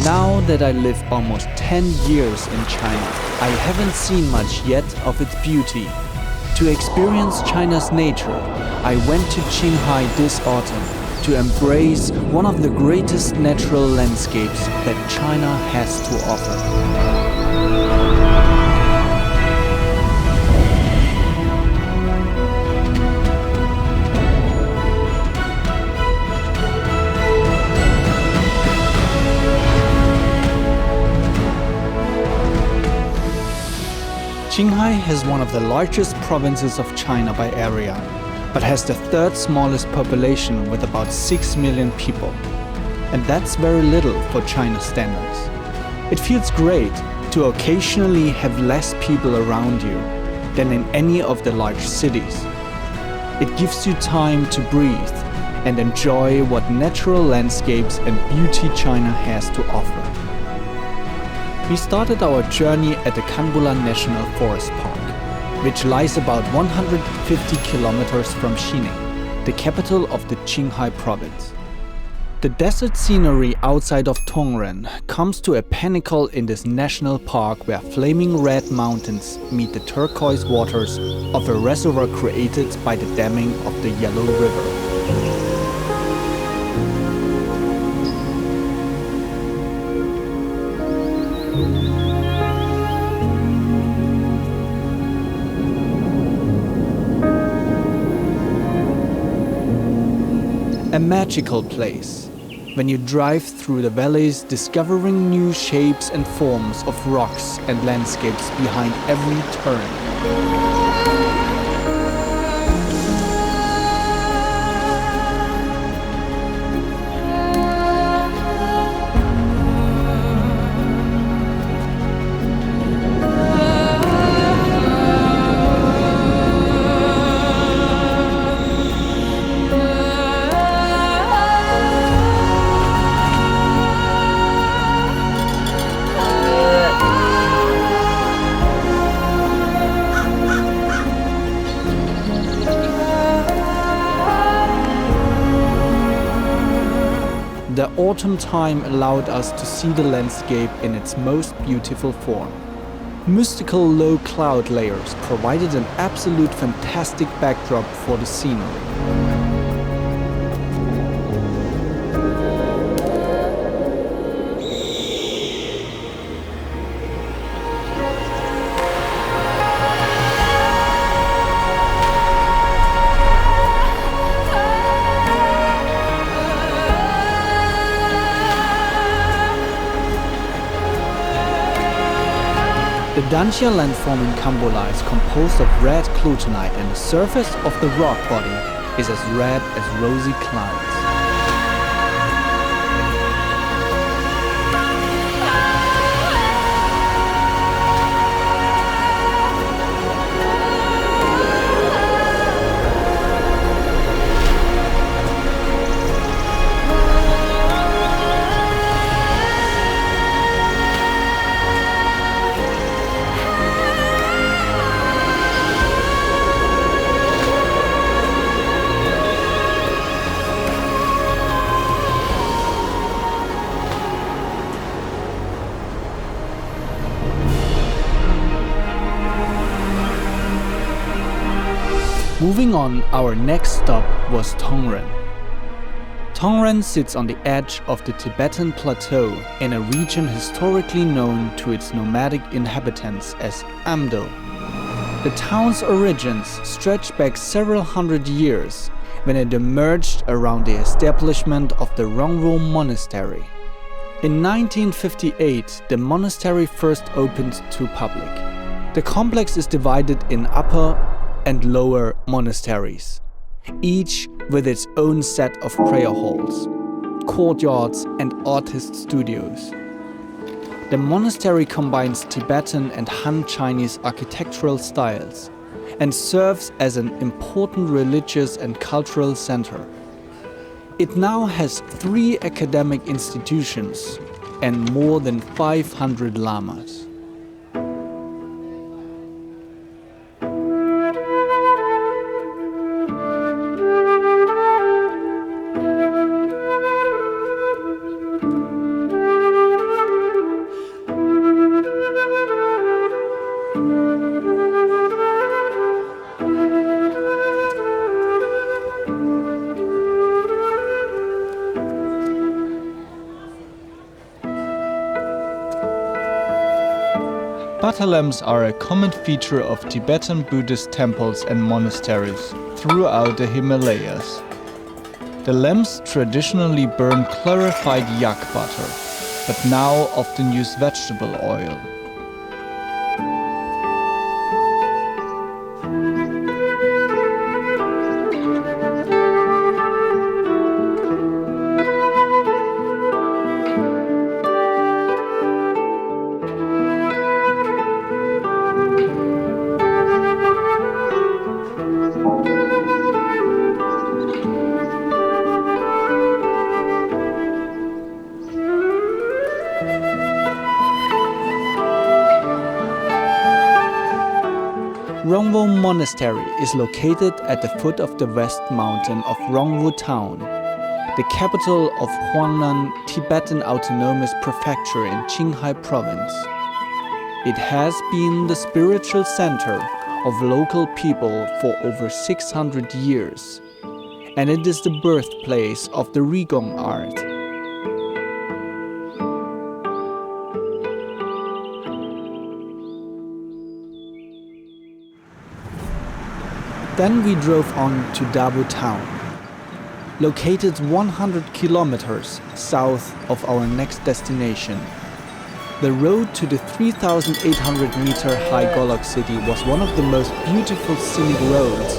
Now that I live almost 10 years in China, I haven't seen much yet of its beauty. To experience China's nature, I went to Qinghai this autumn to embrace one of the greatest natural landscapes that China has to offer. Qinghai has one of the largest provinces of China by area, but has the third smallest population with about 6 million people. And that's very little for China's standards. It feels great to occasionally have less people around you than in any of the large cities. It gives you time to breathe and enjoy what natural landscapes and beauty China has to offer. We started our journey at the Kanbulan National Forest Park, which lies about 150 kilometers from Xining, the capital of the Qinghai province. The desert scenery outside of Tongren comes to a pinnacle in this national park where flaming red mountains meet the turquoise waters of a reservoir created by the damming of the Yellow River. A magical place, when you drive through the valleys discovering new shapes and forms of rocks and landscapes behind every turn. The autumn time allowed us to see the landscape in its most beautiful form. Mystical low cloud layers provided an absolute fantastic backdrop for the scenery. The Danxia landform in Kambula is composed of red clutonite, and the surface of the rock body is as red as rosy clouds. Moving on, our next stop was Tongren. Tongren sits on the edge of the Tibetan Plateau in a region historically known to its nomadic inhabitants as Amdo. The town's origins stretch back several hundred years when it emerged around the establishment of the Rongro Monastery. In 1958, the monastery first opened to public. The complex is divided in upper and lower monasteries, each with its own set of prayer halls, courtyards, and artist studios. The monastery combines Tibetan and Han Chinese architectural styles and serves as an important religious and cultural center. It now has 3 academic institutions and more than 500 lamas. Butter lamps are a common feature of Tibetan Buddhist temples and monasteries throughout the Himalayas. The lamps traditionally burn clarified yak butter, but now often use vegetable oil. Rongwo Monastery is located at the foot of the west mountain of Rongwo Town, the capital of Huangnan Tibetan Autonomous Prefecture in Qinghai Province. It has been the spiritual center of local people for over 600 years, and it is the birthplace of the Rigong art. Then we drove on to Dabo town, located 100 kilometers south of our next destination. The road to the 3,800-meter high Golok city was one of the most beautiful scenic roads,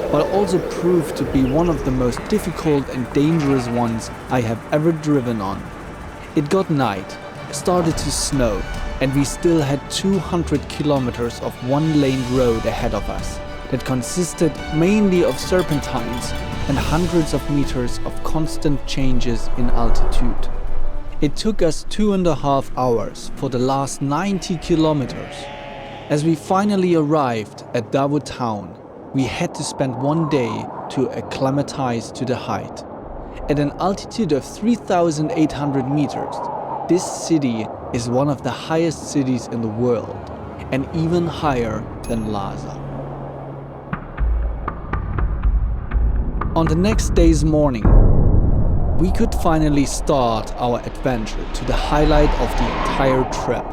but also proved to be one of the most difficult and dangerous ones I have ever driven on. It got night, started to snow, and we still had 200 kilometers of one-lane road ahead of us that consisted mainly of serpentines and hundreds of meters of constant changes in altitude. It took us 2.5 hours for the last 90 kilometers. As we finally arrived at Dabo town, we had to spend one day to acclimatize to the height. At an altitude of 3,800 meters, this city is one of the highest cities in the world, and even higher than Lhasa. On the next day's morning, we could finally start our adventure to the highlight of the entire trip,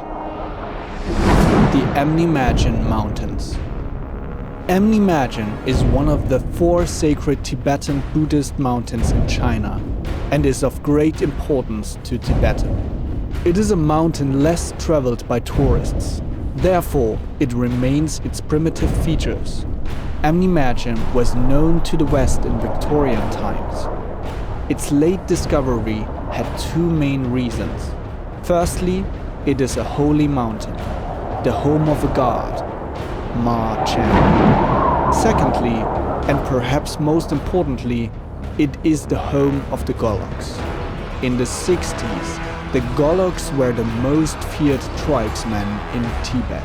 the Amni Majen Mountains. Amni Majen is one of the 4 sacred Tibetan Buddhist mountains in China and is of great importance to Tibet. It is a mountain less traveled by tourists, therefore it remains its primitive features. Amni Majen was known to the West in Victorian times. Its late discovery had 2 main reasons. Firstly, it is a holy mountain, the home of a god, Ma Chan. Secondly, and perhaps most importantly, it is the home of the Goloks. In the 60s, the Goloks were the most feared tribesmen in Tibet.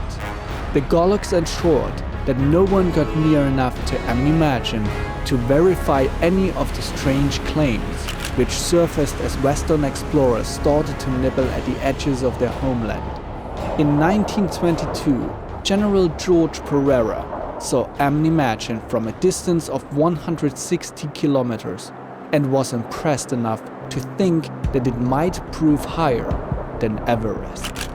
The Goloks ensured that no one got near enough to Amni Majen to verify any of the strange claims which surfaced as Western explorers started to nibble at the edges of their homeland. In 1922, General George Pereira saw Amni Majen from a distance of 160 kilometers and was impressed enough to think that it might prove higher than Everest.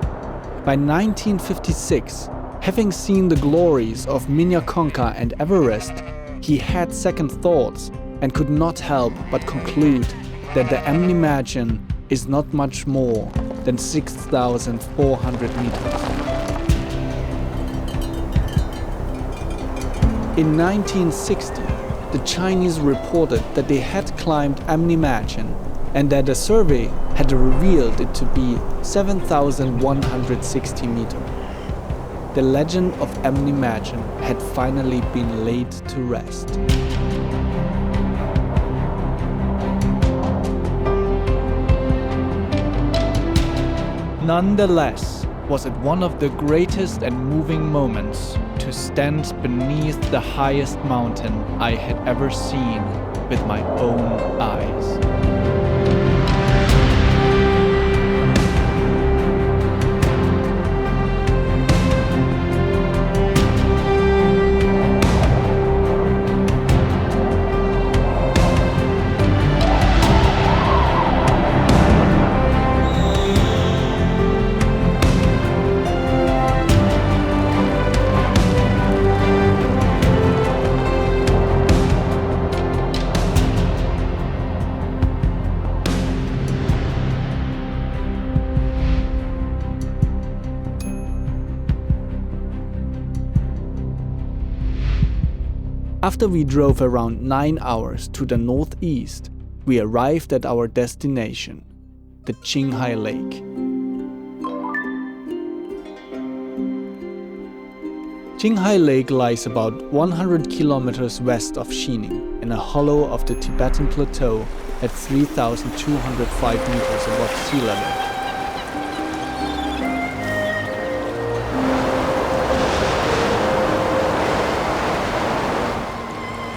By 1956, having seen the glories of Minya Konka and Everest, he had second thoughts and could not help but conclude that the Amni Majen is not much more than 6,400 meters. In 1960, the Chinese reported that they had climbed Amni Majen and that a survey had revealed it to be 7,160 meters. The legend of Amni Majen had finally been laid to rest. Nonetheless, was it one of the greatest and moving moments to stand beneath the highest mountain I had ever seen with my own eyes. After we drove around 9 hours to the northeast, we arrived at our destination, the Qinghai Lake. Qinghai Lake lies about 100 kilometers west of Xining in a hollow of the Tibetan Plateau at 3,205 meters above sea level.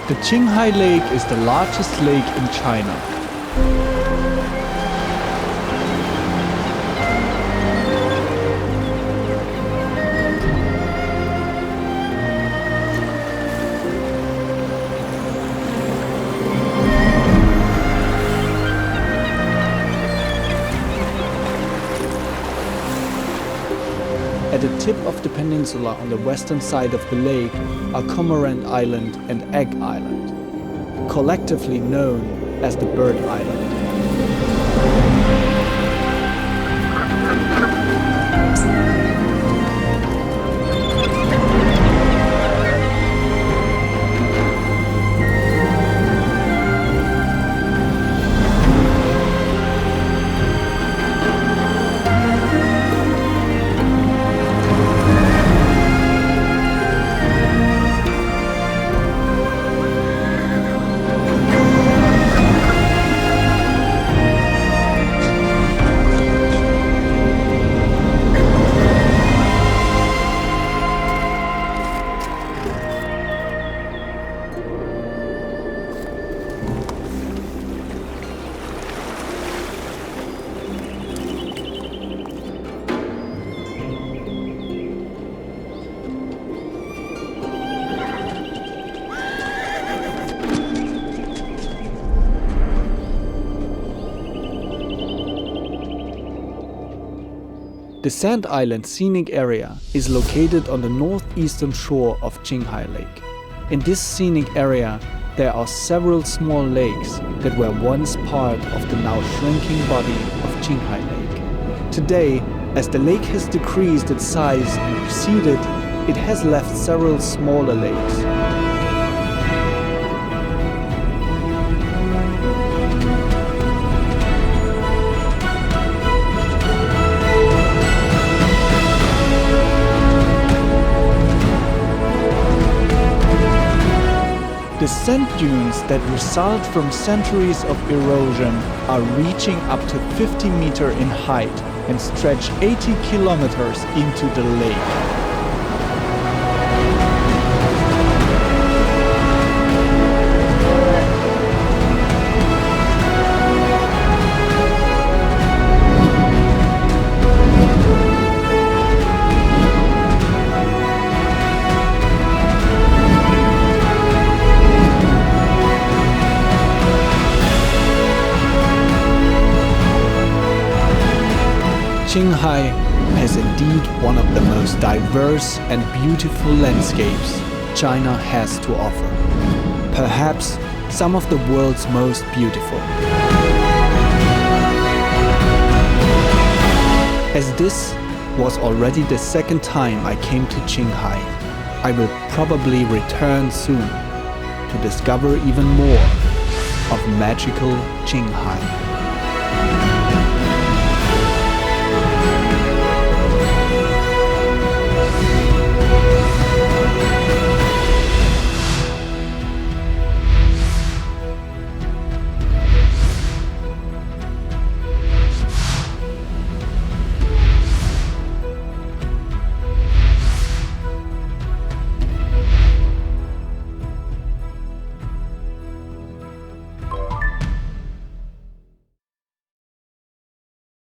The Qinghai Lake is the largest lake in China. At the tip of the peninsula on the western side of the lake are Cormorant Island and Egg Island, collectively known as the Bird Island. The Sand Island Scenic Area is located on the northeastern shore of Qinghai Lake. In this scenic area, there are several small lakes that were once part of the now shrinking body of Qinghai Lake. Today, as the lake has decreased its size and receded, it has left several smaller lakes. The sand dunes that result from centuries of erosion are reaching up to 50 meters in height and stretch 80 kilometers into the lake. Qinghai has indeed one of the most diverse and beautiful landscapes China has to offer. Perhaps some of the world's most beautiful. As this was already the second time I came to Qinghai, I will probably return soon to discover even more of magical Qinghai.